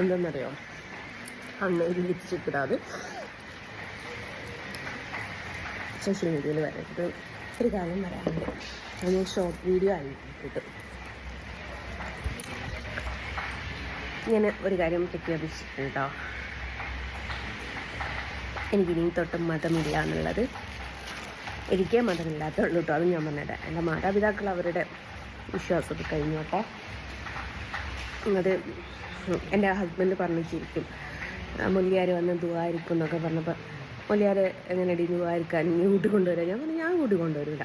എന്താണെന്നറിയോ, അന്ന് ഒരു ലിപ്സ്റ്റിക് ഇടാതെ സോഷ്യൽ മീഡിയയിൽ വരരുത്. ഒരു കാര്യം പറയാനുണ്ട്, അത് ഞാൻ ഷോർട്ട് വീഡിയോ ആയി കിട്ടും. ഞാൻ ഒരു കാര്യം പ്രഖ്യാപിച്ചിട്ടുണ്ട് കേട്ടോ. എനിക്കിനിയും തൊട്ടും മതമില്ല എന്നുള്ളത്. എനിക്കേ മതമില്ലാത്തുള്ളൂ കേട്ടോ. അത് ഞാൻ പറഞ്ഞുതരാം. എൻ്റെ മാതാപിതാക്കൾ അവരുടെ വിശ്വാസമൊക്കെ കഴിഞ്ഞോട്ടെ. അത് എൻ്റെ ഹസ്ബൻഡ് പറഞ്ഞിരിക്കും, മൊല്ലിയാർ വന്ന് ദുആയിരിക്കും എന്നൊക്കെ പറഞ്ഞപ്പോൾ മൊല്ലിയാർ എങ്ങനെയടി ദുആയിരിക്കാൻ നീ കൂട്ടി കൊണ്ടുവരാം? ഞാൻ പറഞ്ഞു ഞാൻ കൂട്ടി കൊണ്ടുവരില്ല.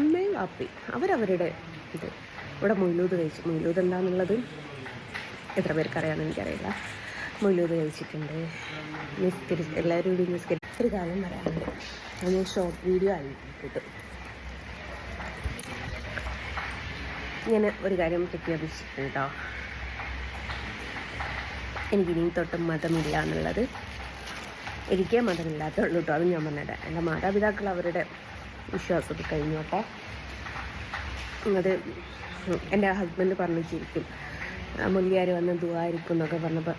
ഉമ്മയും വാപ്പി അവരവരുടെ ഇത്. ഇവിടെ മൊയ്ലൂദ് കഴിച്ചു. മൊയ്ലൂദ് എന്താണെന്നുള്ളത് എത്ര പേർക്ക് അറിയാമെന്ന് എനിക്കറിയില്ല. മൊയ്ലൂദ് കഴിച്ചിട്ടുണ്ട്, എല്ലാവരും കൂടി നിസ്കരിച്ച്. ഒരു കാര്യം പറയാനുണ്ട്, അത് ഞാൻ ഷോർട്ട് വീഡിയോ ആയി കിട്ടും. ഞാൻ ഒരു കാര്യം പ്രഖ്യാപിച്ചിട്ടുണ്ട് കേട്ടോ. എനിക്കിനിയും തൊട്ടും മതമില്ല എന്നുള്ളത്. എനിക്കേ മതമില്ലാത്തുള്ളൂ കേട്ടോ. അത് ഞാൻ പറഞ്ഞുതരാം. എൻ്റെ മാതാപിതാക്കൾ അവരുടെ വിശ്വാസമൊക്കെ കഴിഞ്ഞോട്ടെ. അത് എൻ്റെ ഹസ്ബൻഡ് പറഞ്ഞിരിക്കും, മൊല്ലിയാർ വന്ന് ദുആയിരിക്കും എന്നൊക്കെ പറഞ്ഞപ്പോൾ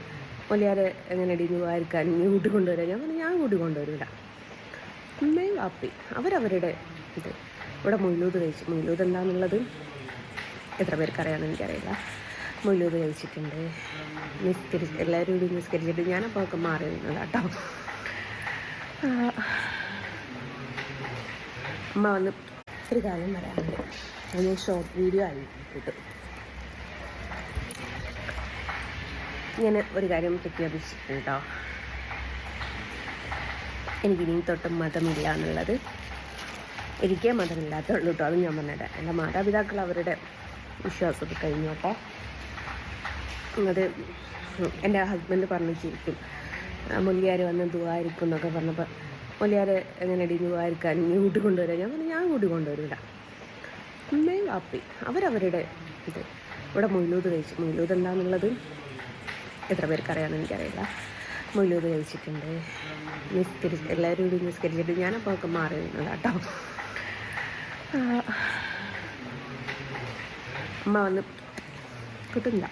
മൊല്ലിയാർ എങ്ങനെയടി ദുആയിരിക്കാൻ നീ കൂട്ടി കൊണ്ടുവരാം? ഞാൻ പറഞ്ഞു ഞാൻ കൂട്ടി കൊണ്ടുവരില്ല. ഉമ്മയും വാപ്പി അവരവരുടെ ഇത്. ഇവിടെ മൊയ്ലൂദ് കഴിച്ചു. മൊയ്ലൂദ് എന്താണെന്നുള്ളത് എത്ര പേർക്ക് അറിയാമെന്ന് എനിക്കറിയില്ല. മൊയ്ലൂദ് കഴിച്ചിട്ടുണ്ട്, എല്ലാവരും കൂടി നിസ്കരിച്ചിട്ട്. ഞാനപ്പോൾ ഒക്കെ മാറി നിന്നത് കേട്ടോ. അമ്മ വന്ന് ഒരു കാര്യം പറയാനുണ്ട്, അത് ഞാൻ ഷോർട്ട് വീഡിയോ ആയി കിട്ടും. ഞാൻ ഒരു കാര്യം പ്രഖ്യാപിച്ചിട്ടുണ്ട് കേട്ടോ. എനിക്കിനിയും തൊട്ടും മതമില്ല എന്നുള്ളത്. എനിക്കേ മതമില്ലാത്തുള്ളൂ കേട്ടോ. അത് ഞാൻ പറഞ്ഞുതരാം. എൻ്റെ മാതാപിതാക്കൾ അവരുടെ വിശ്വാസമൊക്കെ കഴിഞ്ഞോട്ടെ. അത് എൻ്റെ ഹസ്ബൻഡ് പറഞ്ഞിരിക്കും, മൊല്ലിയാർ വന്ന് ദുആയിരിക്കും എന്നൊക്കെ പറഞ്ഞപ്പോൾ മൊല്ലിയാർ എങ്ങനെയടി ദുആയിരിക്കാൻ നീ കൂട്ടി കൊണ്ടുവരാം? ഞാൻ പറഞ്ഞു ഞാൻ കൂട്ടി കൊണ്ടുവരില്ല. ഉമ്മയും വാപ്പി അവരവരുടെ ഇത്. ഇവിടെ മൊയ്ലൂദ് കഴിച്ചു. മൊയ്ലൂദ് എന്താണെന്നുള്ളത് എത്ര പേർക്ക് അറിയാമെന്ന് എനിക്കറിയില്ല. മൊയ്ലൂദ് കഴിച്ചിട്ടുണ്ട്, എല്ലാവരും കൂടി നിസ്കരിച്ചിട്ട്. ഞാനപ്പോൾ ഒക്കെ മാറി നിന്നത് കേട്ടോ. അമ്മ വന്ന് കിട്ടുന്നില്ല.